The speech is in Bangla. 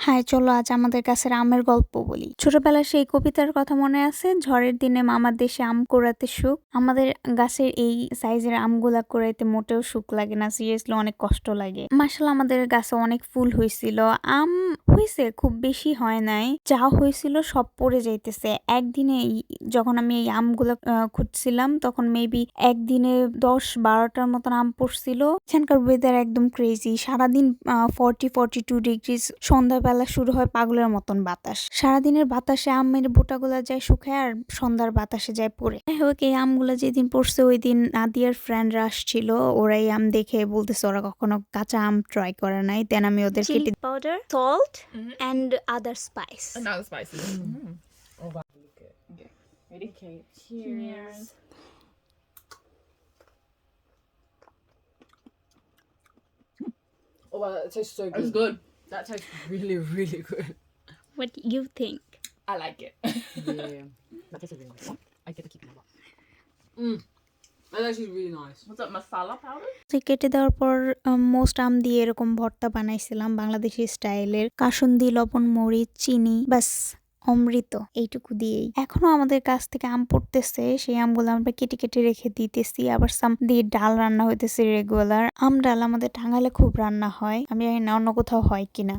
হাই, চলো আজ আমাদের গাছের আমের গল্প বলি। ছোটবেলার সেই কবিতার কথা মনে আছে? ঝড়ের দিনে মামার দেশে আম কুড়াতে সুখ। আমাদের গাছের এই সাইজের আমগুলা কুড়াইতে মোটেও সুখ লাগে না, সিরিয়াসলি অনেক কষ্ট লাগে। মাশাআল্লাহ আমাদের গাছে অনেক ফুল হয়েছিল, আম হয়েছে, খুব বেশি হয় নাই। যা হয়েছিল সব পড়ে যাইতেছে একদিনে। যখন আমি এই আমগুলা খুঁজছিলাম তখন মেবি একদিনে 10-12টার মতন আম পড়ছিল। এখানকার ওয়েদার একদম ক্রেজি, সারাদিন 40-42 ডিগ্রি। সন্ধ্যাবেলা শুরু হয় পাগলের মতন বাতাস। সারাদিনের বাতাসে আমের বোটাগুলা যায় শুকায় আর সন্ধ্যার বাতাসে যায় পড়ে। যাই হোক, এই আমগুলা যেদিন পড়ছে ওই দিন নাদিয়ার ফ্রেন্ডরা আসছিল। ওরা এই আম দেখে বলতেছে ওরা কখনো কাঁচা আম ট্রাই করে নাই। দেন আমি ওদের chili powder, salt, and other spice. Another spices. Oh wow. Okay. Ready? Okay. Cheers. Oh wow, that tastes so good. It's good. That tastes really, really good. What do you think? I like it. Yeah, that tastes really nice. I get to keep it a lot. That actually really nice. What's that masala powder? কেটে দেওয়ার পর মোস্ট আম দিয়ে এরকম ভর্তা বানাইছিলাম বাংলাদেশি স্টাইলের। কাসুন্দি, লবণ, মরিচ, চিনি, বাস অমৃত, এইটুকু দিয়েই। এখনো আমাদের কাছ থেকে আম পড়তেছে, সেই আমগুলো আমরা কেটে কেটে রেখে দিতেছি। আবার সাম দিয়ে ডাল রান্না হইতেছে রেগুলার। আম ডাল আমাদের টাঙ্গাইলে খুব রান্না হয়, আমি জানি না অন্য কোথাও হয় কিনা।